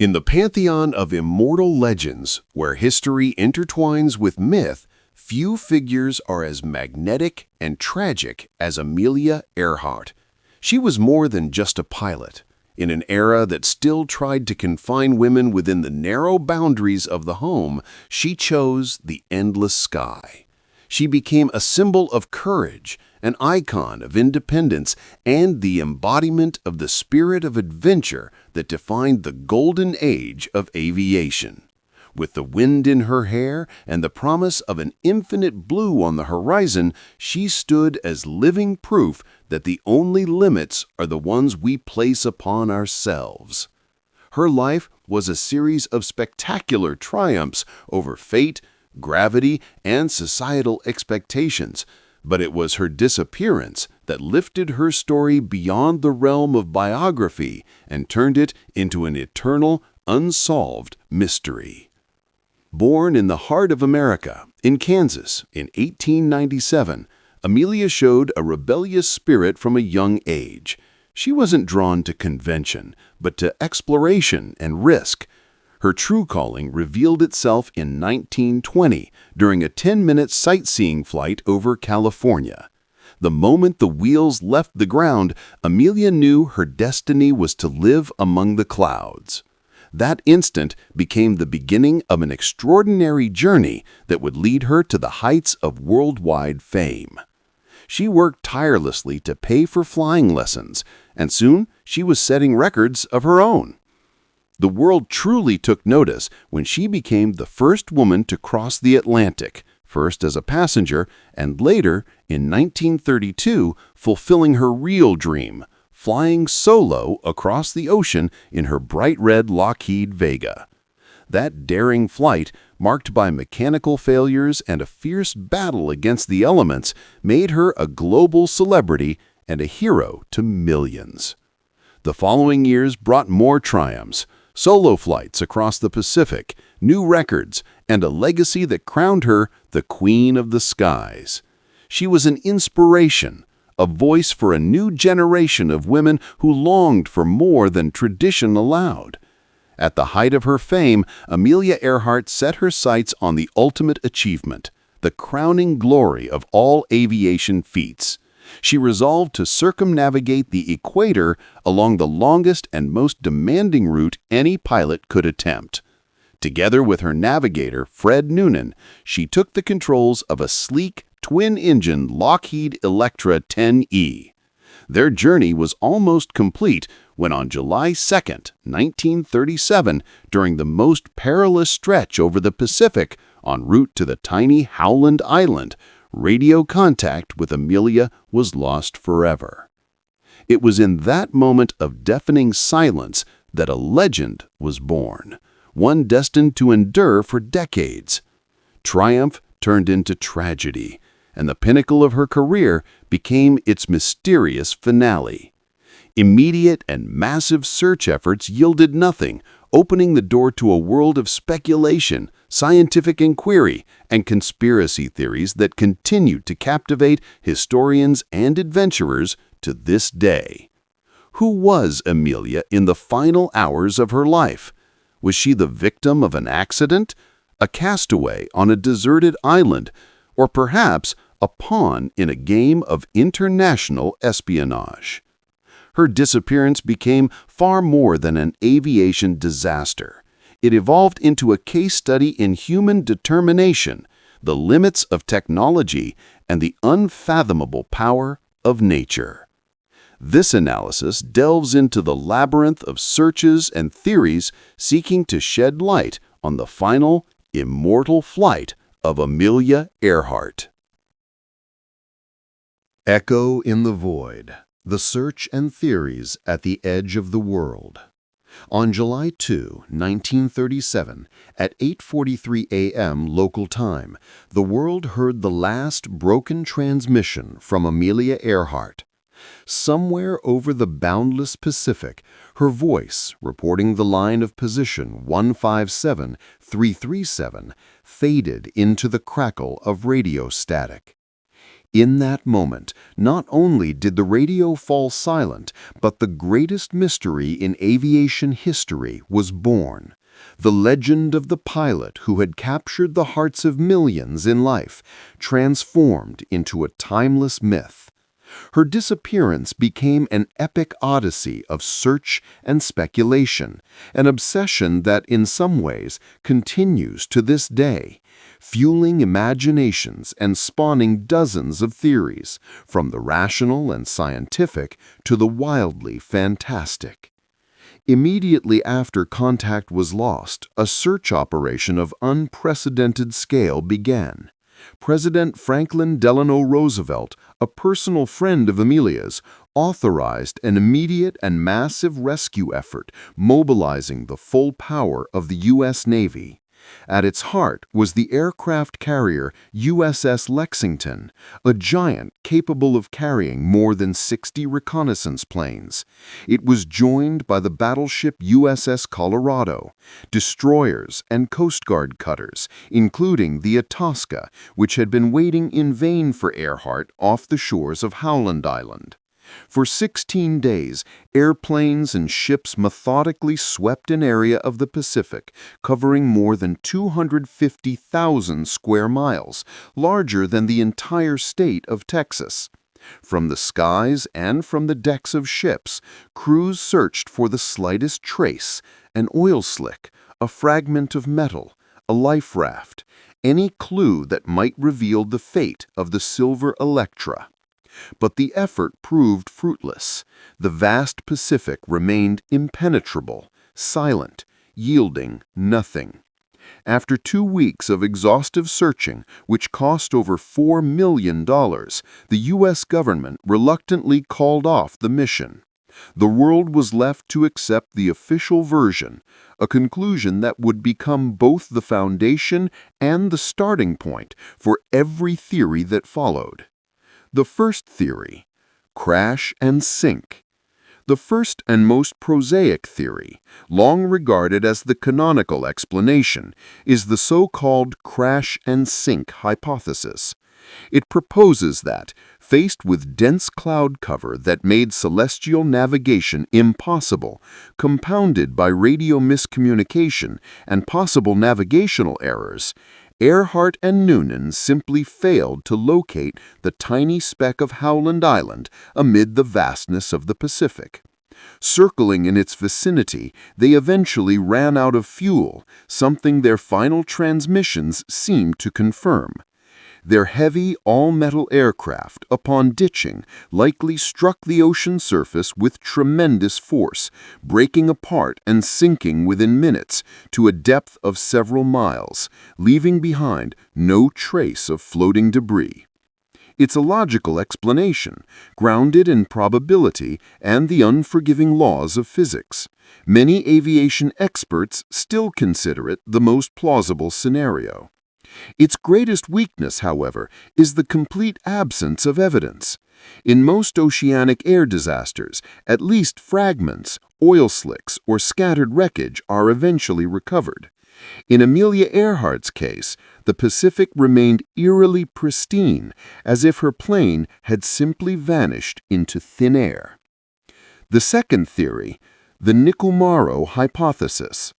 In the pantheon of immortal legends, where history intertwines with myth, few figures are as magnetic and tragic as Amelia Earhart. She was more than just a pilot. In an era that still tried to confine women within the narrow boundaries of the home, she chose the endless sky. She became a symbol of courage, an icon of independence, and the embodiment of the spirit of adventure that defined the golden age of aviation. With the wind in her hair and the promise of an infinite blue on the horizon, she stood as living proof that the only limits are the ones we place upon ourselves. Her life was a series of spectacular triumphs over fate, gravity, and societal expectations, but it was her disappearance that lifted her story beyond the realm of biography and turned it into an eternal, unsolved mystery. Born in the heart of America, in Kansas, in 1897, Amelia showed a rebellious spirit from a young age. She wasn't drawn to convention, but to exploration and risk. Her true calling revealed itself in 1920 during a 10-minute sightseeing flight over California. The moment the wheels left the ground, Amelia knew her destiny was to live among the clouds. That instant became the beginning of an extraordinary journey that would lead her to the heights of worldwide fame. She worked tirelessly to pay for flying lessons, and soon she was setting records of her own. The world truly took notice when she became the first woman to cross the Atlantic, first as a passenger and later, in 1932, fulfilling her real dream, flying solo across the ocean in her bright red Lockheed Vega. That daring flight, marked by mechanical failures and a fierce battle against the elements, made her a global celebrity and a hero to millions. The following years brought more triumphs: solo flights across the Pacific, new records, and a legacy that crowned her the Queen of the Skies. She was an inspiration, a voice for a new generation of women who longed for more than tradition allowed. At the height of her fame, Amelia Earhart set her sights on the ultimate achievement, the crowning glory of all aviation feats. She resolved to circumnavigate the equator along the longest and most demanding route any pilot could attempt. Together with her navigator, Fred Noonan, she took the controls of a sleek, twin-engine Lockheed Electra 10E. Their journey was almost complete when on July 2, 1937, during the most perilous stretch over the Pacific en route to the tiny Howland Island, radio contact with Amelia was lost forever. It was in that moment of deafening silence that a legend was born, one destined to endure for decades. Triumph turned into tragedy, and the pinnacle of her career became its mysterious finale. Immediate and massive search efforts yielded nothing, opening the door to a world of speculation, scientific inquiry, and conspiracy theories that continue to captivate historians and adventurers to this day. Who was Amelia in the final hours of her life? Was she the victim of an accident, a castaway on a deserted island, or perhaps a pawn in a game of international espionage? Her disappearance became far more than an aviation disaster. It evolved into a case study in human determination, the limits of technology, and the unfathomable power of nature. This analysis delves into the labyrinth of searches and theories seeking to shed light on the final, immortal flight of Amelia Earhart. Echo in the Void: The Search and Theories at the Edge of the World. On July 2, 1937, at 8:43 a.m. local time, the world heard the last broken transmission from Amelia Earhart. Somewhere over the boundless Pacific, her voice, reporting the line of position 157337, faded into the crackle of radio static. In that moment, not only did the radio fall silent, but the greatest mystery in aviation history was born. The legend of the pilot who had captured the hearts of millions in life, transformed into a timeless myth. Her disappearance became an epic odyssey of search and speculation, an obsession that in some ways continues to this day, fueling imaginations and spawning dozens of theories, from the rational and scientific to the wildly fantastic. Immediately after contact was lost, a search operation of unprecedented scale began. President Franklin Delano Roosevelt, a personal friend of Amelia's, authorized an immediate and massive rescue effort, mobilizing the full power of the U.S. Navy. At its heart was the aircraft carrier USS Lexington, a giant capable of carrying more than 60 reconnaissance planes. It was joined by the battleship USS Colorado, destroyers and Coast Guard cutters, including the Itasca, which had been waiting in vain for Earhart off the shores of Howland Island. For 16 days, airplanes and ships methodically swept an area of the Pacific, covering more than 250,000 square miles, larger than the entire state of Texas. From the skies and from the decks of ships, crews searched for the slightest trace, an oil slick, a fragment of metal, a life raft, any clue that might reveal the fate of the Silver Electra. But the effort proved fruitless. The vast Pacific remained impenetrable, silent, yielding nothing. After 2 weeks of exhaustive searching, which cost over $4 million, the U.S. government reluctantly called off the mission. The world was left to accept the official version, a conclusion that would become both the foundation and the starting point for every theory that followed. The first theory, crash and sink. The first and most prosaic theory, long regarded as the canonical explanation, is the so-called crash and sink hypothesis. It proposes that, faced with dense cloud cover that made celestial navigation impossible, compounded by radio miscommunication and possible navigational errors, Earhart and Noonan simply failed to locate the tiny speck of Howland Island amid the vastness of the Pacific. Circling in its vicinity, they eventually ran out of fuel, something their final transmissions seemed to confirm. Their heavy, all-metal aircraft, upon ditching, likely struck the ocean surface with tremendous force, breaking apart and sinking within minutes to a depth of several miles, leaving behind no trace of floating debris. It's a logical explanation, grounded in probability and the unforgiving laws of physics. Many aviation experts still consider it the most plausible scenario. Its greatest weakness, however, is the complete absence of evidence. In most oceanic air disasters, at least fragments, oil slicks, or scattered wreckage are eventually recovered. In Amelia Earhart's case, the Pacific remained eerily pristine, as if her plane had simply vanished into thin air. The second theory, the Nicumaro hypothesis.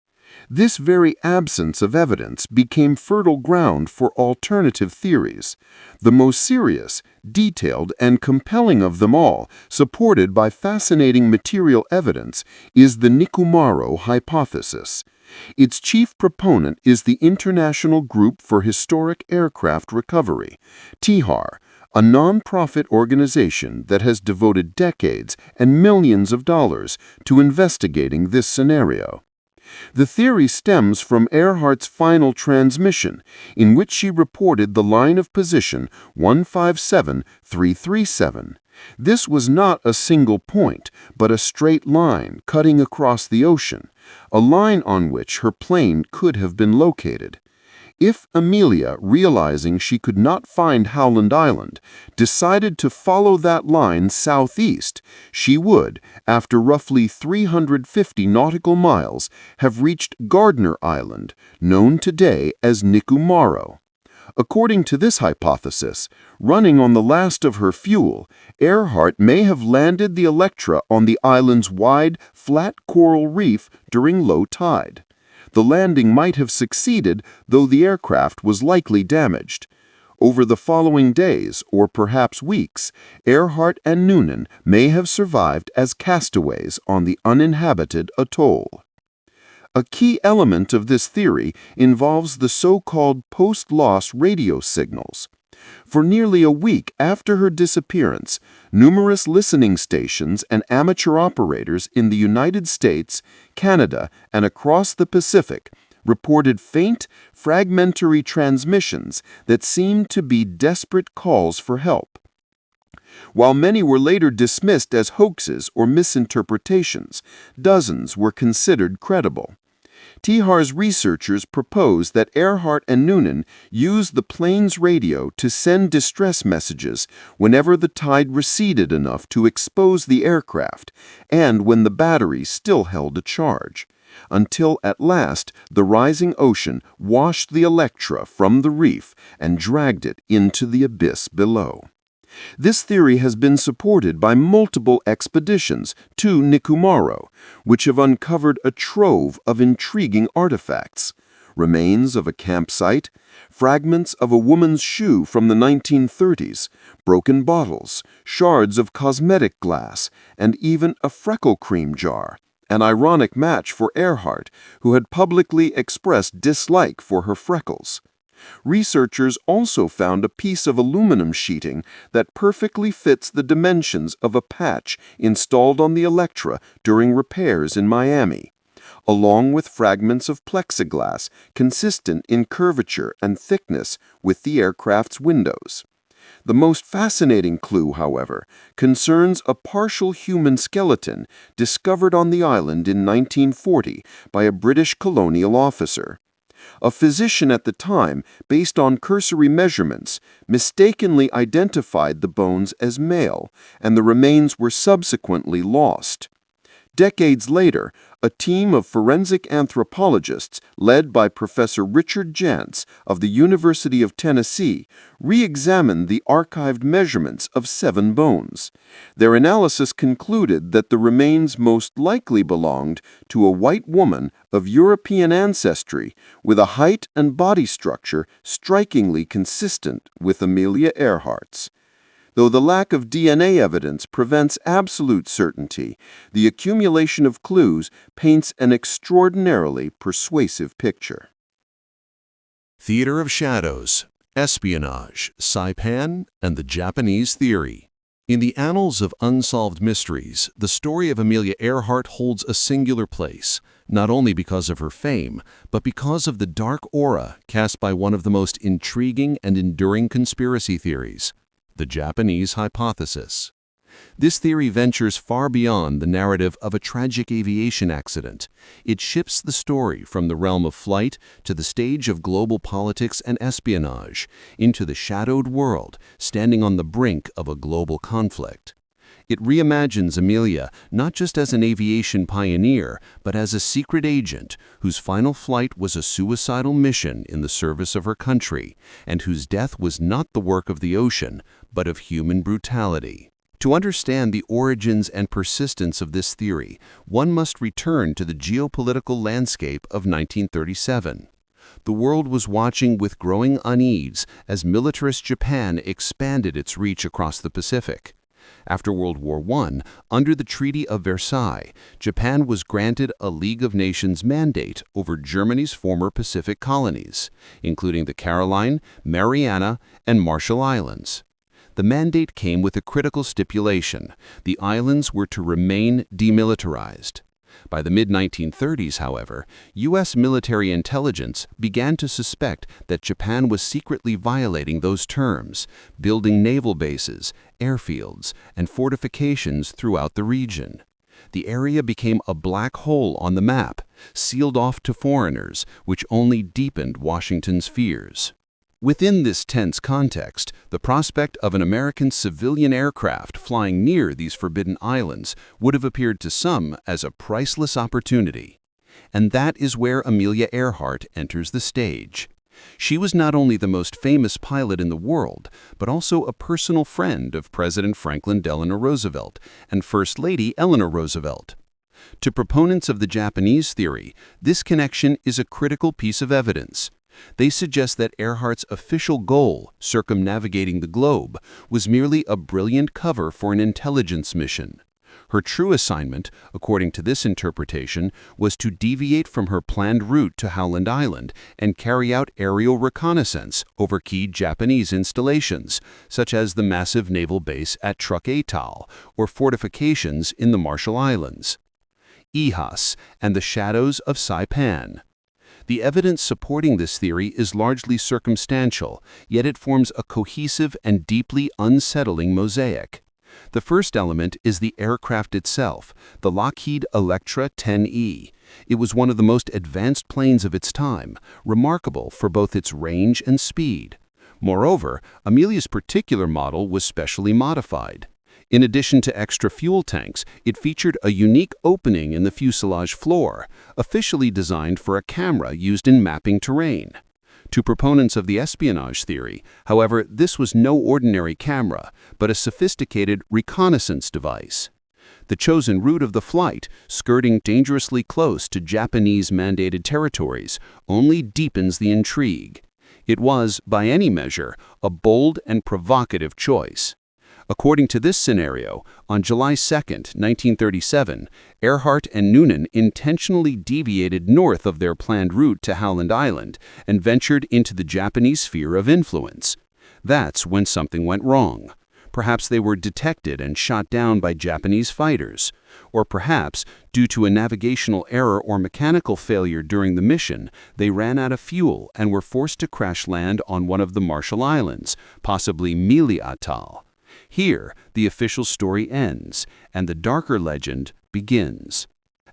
This very absence of evidence became fertile ground for alternative theories. The most serious, detailed, and compelling of them all, supported by fascinating material evidence, is the Nicumaro hypothesis. Its chief proponent is the International Group for Historic Aircraft Recovery, TIHAR, a non-profit organization that has devoted decades and millions of dollars to investigating this scenario. The theory stems from Earhart's final transmission, in which she reported the line of position 157337. This was not a single point, but a straight line cutting across the ocean, a line on which her plane could have been located. If Amelia, realizing she could not find Howland Island, decided to follow that line southeast, she would, after roughly 350 nautical miles, have reached Gardner Island, known today as Nicumaro. According to this hypothesis, running on the last of her fuel, Earhart may have landed the Electra on the island's wide, flat coral reef during low tide. The landing might have succeeded, though the aircraft was likely damaged. Over the following days, or perhaps weeks, Earhart and Noonan may have survived as castaways on the uninhabited atoll. A key element of this theory involves the so-called post-loss radio signals. For nearly a week after her disappearance, numerous listening stations and amateur operators in the United States, Canada, and across the Pacific reported faint, fragmentary transmissions that seemed to be desperate calls for help. While many were later dismissed as hoaxes or misinterpretations, dozens were considered credible. TIHAR's researchers proposed that Earhart and Noonan used the plane's radio to send distress messages whenever the tide receded enough to expose the aircraft and when the battery still held a charge, until at last the rising ocean washed the Electra from the reef and dragged it into the abyss below. This theory has been supported by multiple expeditions to Nikumaro, which have uncovered a trove of intriguing artifacts: remains of a campsite, fragments of a woman's shoe from the 1930s, broken bottles, shards of cosmetic glass, and even a freckle cream jar, an ironic match for Earhart, who had publicly expressed dislike for her freckles. Researchers also found a piece of aluminum sheeting that perfectly fits the dimensions of a patch installed on the Electra during repairs in Miami, along with fragments of plexiglass consistent in curvature and thickness with the aircraft's windows. The most fascinating clue, however, concerns a partial human skeleton discovered on the island in 1940 by a British colonial officer. A physician at the time, based on cursory measurements, mistakenly identified the bones as male, and the remains were subsequently lost. Decades later, a team of forensic anthropologists led by Professor Richard Jantz of the University of Tennessee re-examined the archived measurements of 7 bones. Their analysis concluded that the remains most likely belonged to a white woman of European ancestry with a height and body structure strikingly consistent with Amelia Earhart's. Though the lack of DNA evidence prevents absolute certainty, the accumulation of clues paints an extraordinarily persuasive picture. Theater of Shadows, Espionage, Saipan, and the Japanese Theory. In the annals of unsolved mysteries, the story of Amelia Earhart holds a singular place, not only because of her fame, but because of the dark aura cast by one of the most intriguing and enduring conspiracy theories: the Japanese hypothesis. This theory ventures far beyond the narrative of a tragic aviation accident. It shifts the story from the realm of flight to the stage of global politics and espionage, into the shadowed world standing on the brink of a global conflict. It reimagines Amelia not just as an aviation pioneer, but as a secret agent whose final flight was a suicidal mission in the service of her country, and whose death was not the work of the ocean, but of human brutality. To understand the origins and persistence of this theory, one must return to the geopolitical landscape of 1937. The world was watching with growing unease as militarist Japan expanded its reach across the Pacific. After World War I, under the Treaty of Versailles, Japan was granted a League of Nations mandate over Germany's former Pacific colonies, including the Caroline, Mariana, and Marshall Islands. The mandate came with a critical stipulation: the islands were to remain demilitarized. By the mid-1930s, however, U.S. military intelligence began to suspect that Japan was secretly violating those terms, building naval bases, airfields, and fortifications throughout the region. The area became a black hole on the map, sealed off to foreigners, which only deepened Washington's fears. Within this tense context, the prospect of an American civilian aircraft flying near these forbidden islands would have appeared to some as a priceless opportunity. And that is where Amelia Earhart enters the stage. She was not only the most famous pilot in the world, but also a personal friend of President Franklin Delano Roosevelt and First Lady Eleanor Roosevelt. To proponents of the Japanese theory, this connection is a critical piece of evidence. They suggest that Earhart's official goal, circumnavigating the globe, was merely a brilliant cover for an intelligence mission. Her true assignment, according to this interpretation, was to deviate from her planned route to Howland Island and carry out aerial reconnaissance over key Japanese installations, such as the massive naval base at Truk Atoll or fortifications in the Marshall Islands. Ihas and the shadows of Saipan. The evidence supporting this theory is largely circumstantial, yet it forms a cohesive and deeply unsettling mosaic. The first element is the aircraft itself, the Lockheed Electra 10E. It was one of the most advanced planes of its time, remarkable for both its range and speed. Moreover, Amelia's particular model was specially modified. In addition to extra fuel tanks, it featured a unique opening in the fuselage floor, officially designed for a camera used in mapping terrain. To proponents of the espionage theory, however, this was no ordinary camera, but a sophisticated reconnaissance device. The chosen route of the flight, skirting dangerously close to Japanese-mandated territories, only deepens the intrigue. It was, by any measure, a bold and provocative choice. According to this scenario, on July 2, 1937, Earhart and Noonan intentionally deviated north of their planned route to Howland Island and ventured into the Japanese sphere of influence. That's when something went wrong. Perhaps they were detected and shot down by Japanese fighters. Or perhaps, due to a navigational error or mechanical failure during the mission, they ran out of fuel and were forced to crash land on one of the Marshall Islands, possibly Mealy Atoll. Here, the official story ends, and the darker legend begins.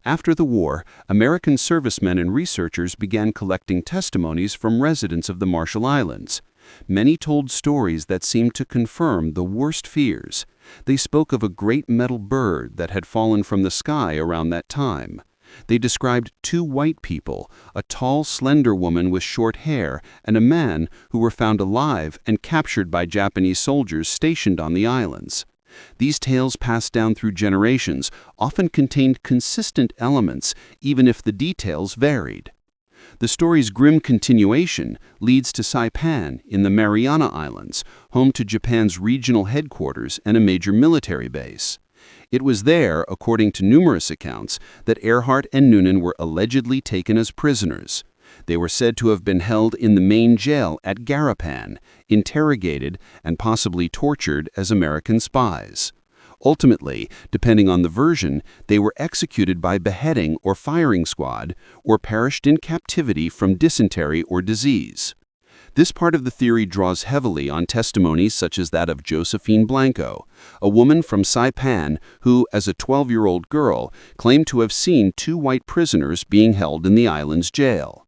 After the war, American servicemen and researchers began collecting testimonies from residents of the Marshall Islands. Many told stories that seemed to confirm the worst fears. They spoke of a great metal bird that had fallen from the sky around that time. They described two white people, a tall, slender woman with short hair, and a man who were found alive and captured by Japanese soldiers stationed on the islands. These tales passed down through generations often contained consistent elements, even if the details varied. The story's grim continuation leads to Saipan in the Mariana Islands, home to Japan's regional headquarters and a major military base. It was there, according to numerous accounts, that Earhart and Noonan were allegedly taken as prisoners. They were said to have been held in the main jail at Garapan, interrogated and possibly tortured as American spies. Ultimately, depending on the version, they were executed by beheading or firing squad, or perished in captivity from dysentery or disease. This part of the theory draws heavily on testimonies such as that of Josephine Blanco, a woman from Saipan who, as a 12-year-old girl, claimed to have seen two white prisoners being held in the island's jail.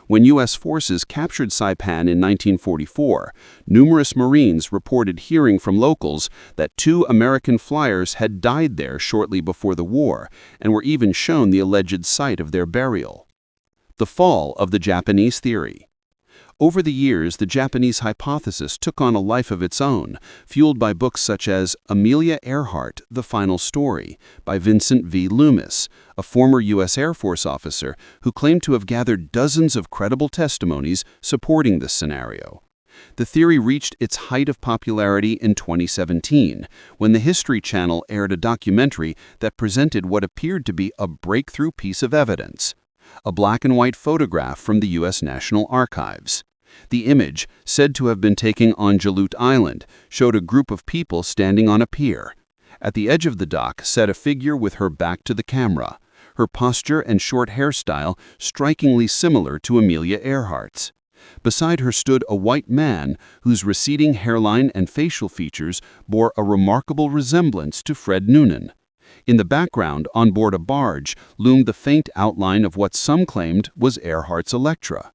When U.S. forces captured Saipan in 1944, numerous Marines reported hearing from locals that two American flyers had died there shortly before the war and were even shown the alleged site of their burial. The fall of the Japanese theory. Over the years, the Japanese hypothesis took on a life of its own, fueled by books such as Amelia Earhart, The Final Story, by Vincent V. Loomis, a former U.S. Air Force officer who claimed to have gathered dozens of credible testimonies supporting this scenario. The theory reached its height of popularity in 2017, when the History Channel aired a documentary that presented what appeared to be a breakthrough piece of evidence: a black-and-white photograph from the U.S. National Archives. The image, said to have been taken on Jalute Island, showed a group of people standing on a pier. At the edge of the dock sat a figure with her back to the camera, her posture and short hairstyle strikingly similar to Amelia Earhart's. Beside her stood a white man whose receding hairline and facial features bore a remarkable resemblance to Fred Noonan. In the background, on board a barge, loomed the faint outline of what some claimed was Earhart's Electra.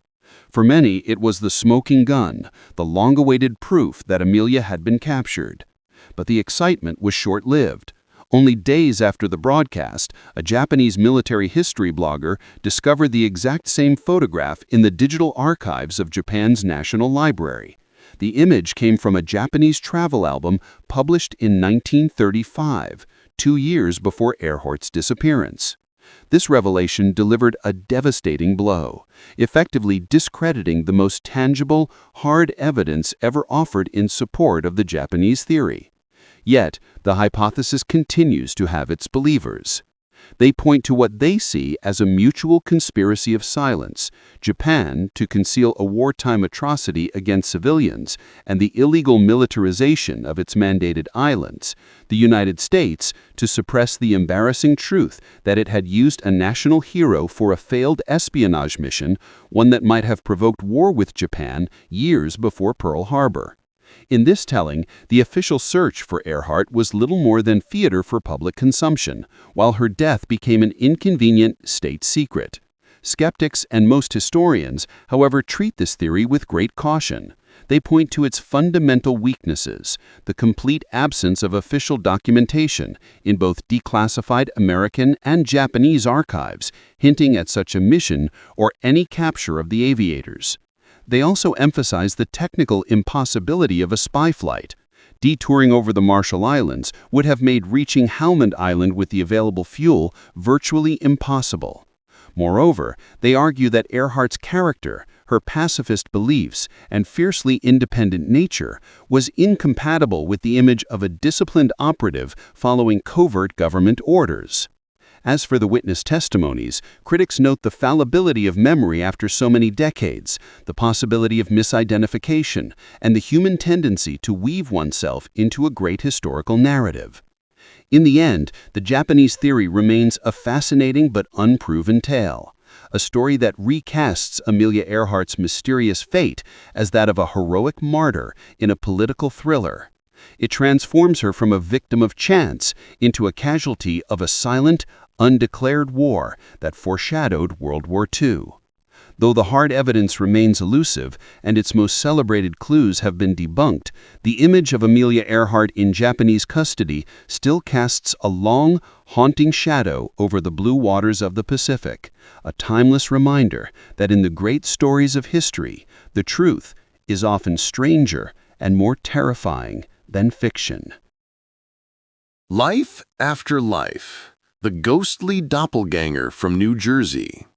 For many, it was the smoking gun, the long-awaited proof that Amelia had been captured. But the excitement was short-lived. Only days after the broadcast, a Japanese military history blogger discovered the exact same photograph in the digital archives of Japan's National Library. The image came from a Japanese travel album published in 1935, 2 years before Earhart's disappearance. This revelation delivered a devastating blow, effectively discrediting the most tangible, hard evidence ever offered in support of the Japanese theory. Yet, the hypothesis continues to have its believers. They point to what they see as a mutual conspiracy of silence, Japan to conceal a wartime atrocity against civilians and the illegal militarization of its mandated islands, the United States to suppress the embarrassing truth that it had used a national hero for a failed espionage mission, one that might have provoked war with Japan years before Pearl Harbor. In this telling, the official search for Earhart was little more than theater for public consumption, while her death became an inconvenient state secret. Skeptics and most historians, however, treat this theory with great caution. They point to its fundamental weaknesses, the complete absence of official documentation in both declassified American and Japanese archives, hinting at such a mission or any capture of the aviators. They also emphasize the technical impossibility of a spy flight. Detouring over the Marshall Islands would have made reaching Helmand Island with the available fuel virtually impossible. Moreover, they argue that Earhart's character, her pacifist beliefs, and fiercely independent nature was incompatible with the image of a disciplined operative following covert government orders. As for the witness testimonies, critics note the fallibility of memory after so many decades, the possibility of misidentification, and the human tendency to weave oneself into a great historical narrative. In the end, the Japanese theory remains a fascinating but unproven tale, a story that recasts Amelia Earhart's mysterious fate as that of a heroic martyr in a political thriller. It transforms her from a victim of chance into a casualty of a silent, undeclared war that foreshadowed World War II. Though the hard evidence remains elusive and its most celebrated clues have been debunked, the image of Amelia Earhart in Japanese custody still casts a long, haunting shadow over the blue waters of the Pacific, a timeless reminder that in the great stories of history, the truth is often stranger and more terrifying than fiction. Life After Life. The Ghostly Doppelganger from New Jersey.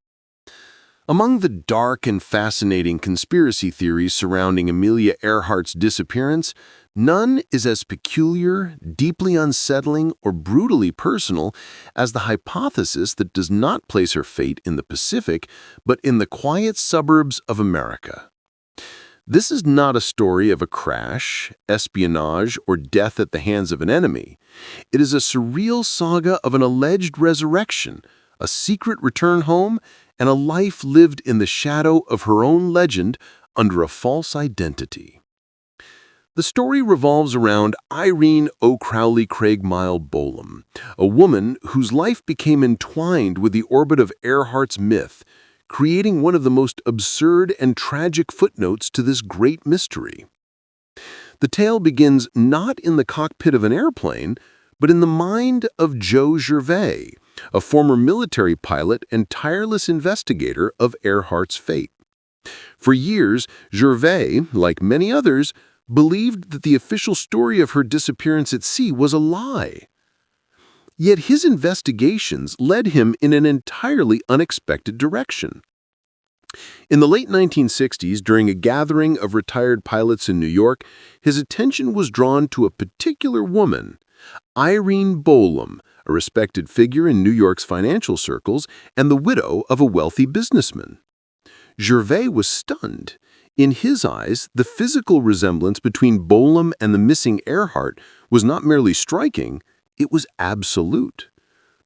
Among the dark and fascinating conspiracy theories surrounding Amelia Earhart's disappearance, none is as peculiar, deeply unsettling, or brutally personal as the hypothesis that does not place her fate in the Pacific, but in the quiet suburbs of America. This is not a story of a crash, espionage, or death at the hands of an enemy. It is a surreal saga of an alleged resurrection, a secret return home, and a life lived in the shadow of her own legend under a false identity. The story revolves around Irene O'Crowley Craigmile Bolam, a woman whose life became entwined with the orbit of Earhart's myth, creating one of the most absurd and tragic footnotes to this great mystery. The tale begins not in the cockpit of an airplane, but in the mind of Joe Gervais, a former military pilot and tireless investigator of Earhart's fate. For years, Gervais, like many others, believed that the official story of her disappearance at sea was a lie. Yet his investigations led him in an entirely unexpected direction. In the late 1960s, during a gathering of retired pilots in New York, his attention was drawn to a particular woman, Irene Bolam, a respected figure in New York's financial circles and the widow of a wealthy businessman. Gervais was stunned. In his eyes, the physical resemblance between Bolam and the missing Earhart was not merely striking, it was absolute.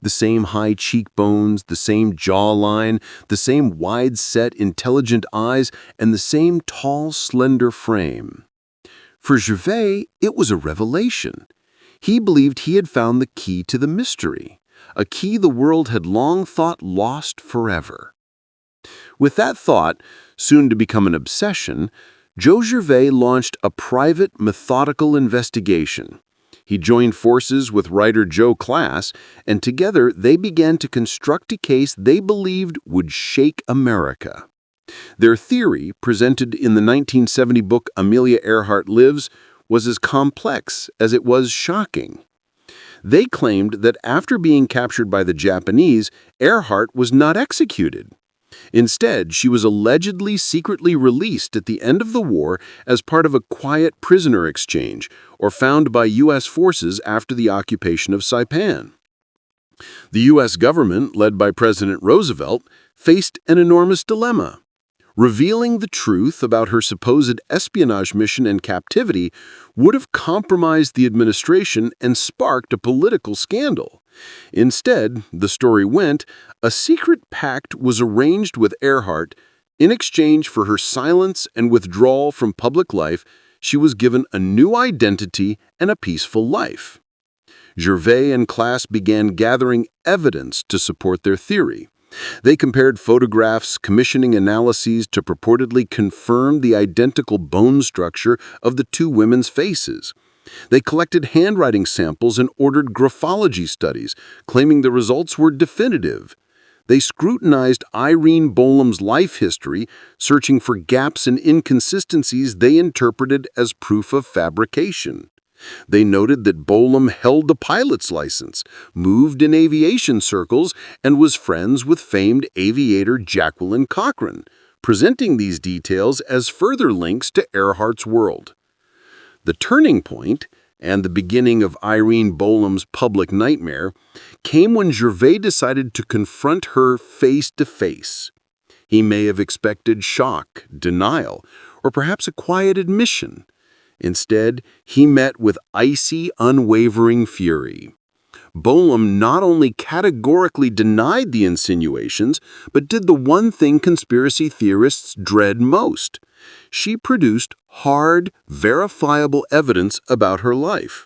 The same high cheekbones, the same jawline, the same wide-set, intelligent eyes, and the same tall, slender frame. For Gervais, it was a revelation. He believed he had found the key to the mystery, a key the world had long thought lost forever. With that thought, soon to become an obsession, Joe Gervais launched a private, methodical investigation. He joined forces with writer Joe Class, and together they began to construct a case they believed would shake America. Their theory, presented in the 1970 book Amelia Earhart Lives, was as complex as it was shocking. They claimed that after being captured by the Japanese, Earhart was not executed. Instead, she was allegedly secretly released at the end of the war as part of a quiet prisoner exchange, or found by U.S. forces after the occupation of Saipan. The U.S. government, led by President Roosevelt, faced an enormous dilemma. Revealing the truth about her supposed espionage mission and captivity would have compromised the administration and sparked a political scandal. Instead, the story went, a secret pact was arranged with Earhart. In exchange for her silence and withdrawal from public life, she was given a new identity and a peaceful life. Gervais and Class began gathering evidence to support their theory. They compared photographs, commissioning analyses to purportedly confirm the identical bone structure of the two women's faces. They collected handwriting samples and ordered graphology studies, claiming the results were definitive. They scrutinized Irene Bolam's life history, searching for gaps and inconsistencies they interpreted as proof of fabrication. They noted that Bolam held a pilot's license, moved in aviation circles, and was friends with famed aviator Jacqueline Cochran, presenting these details as further links to Earhart's world. The turning point, and the beginning of Irene Bolam's public nightmare, came when Gervais decided to confront her face to face. He may have expected shock, denial, or perhaps a quiet admission. Instead, he met with icy, unwavering fury. Bolam not only categorically denied the insinuations, but did the one thing conspiracy theorists dread most. She produced hard, verifiable evidence about her life.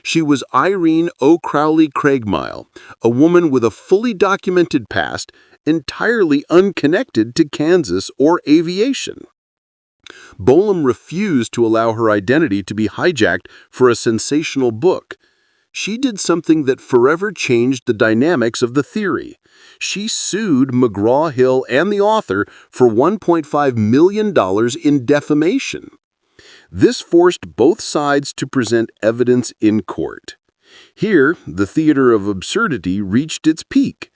She was Irene O'Crowley Craigmile, a woman with a fully documented past, entirely unconnected to Kansas or aviation. Bolam refused to allow her identity to be hijacked for a sensational book. She did something that forever changed the dynamics of the theory. She sued McGraw-Hill and the author for $1.5 million in defamation. This forced both sides to present evidence in court. Here, the theater of absurdity reached its peak.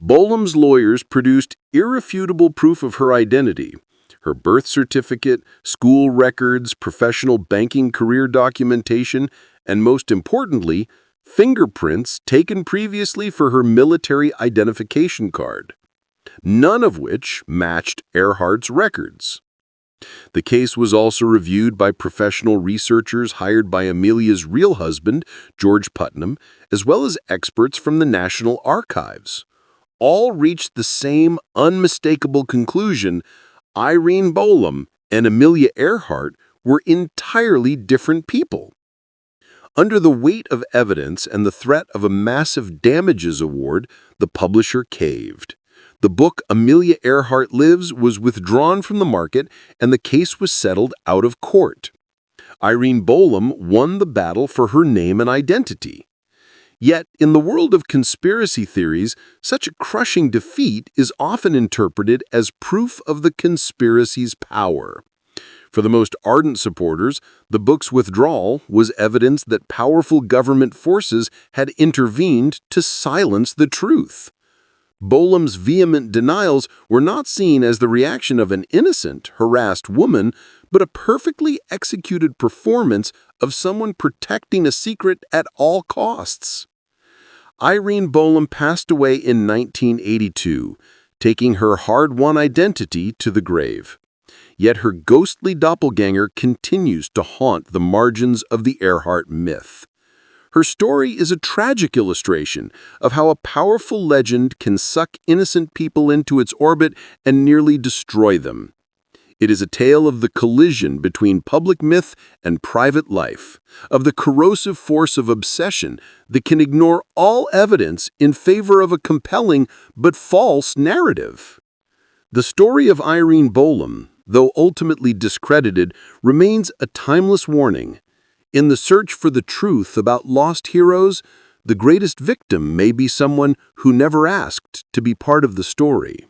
Bolam's lawyers produced irrefutable proof of her identity. Her birth certificate, school records, professional banking career documentation, and most importantly, fingerprints taken previously for her military identification card, none of which matched Earhart's records. The case was also reviewed by professional researchers hired by Amelia's real husband, George Putnam, as well as experts from the National Archives. All reached the same unmistakable conclusion: Irene Bolam and Amelia Earhart were entirely different people. Under the weight of evidence and the threat of a massive damages award, the publisher caved. The book Amelia Earhart Lives was withdrawn from the market, and the case was settled out of court. Irene Bolam won the battle for her name and identity. Yet, in the world of conspiracy theories, such a crushing defeat is often interpreted as proof of the conspiracy's power. For the most ardent supporters, the book's withdrawal was evidence that powerful government forces had intervened to silence the truth. Bolam's vehement denials were not seen as the reaction of an innocent, harassed woman, but a perfectly executed performance of someone protecting a secret at all costs. Irene Bolam passed away in 1982, taking her hard-won identity to the grave. Yet her ghostly doppelganger continues to haunt the margins of the Earhart myth. Her story is a tragic illustration of how a powerful legend can suck innocent people into its orbit and nearly destroy them. It is a tale of the collision between public myth and private life, of the corrosive force of obsession that can ignore all evidence in favor of a compelling but false narrative. The story of Irene Bolam, though ultimately discredited, remains a timeless warning. In the search for the truth about lost heroes, the greatest victim may be someone who never asked to be part of the story.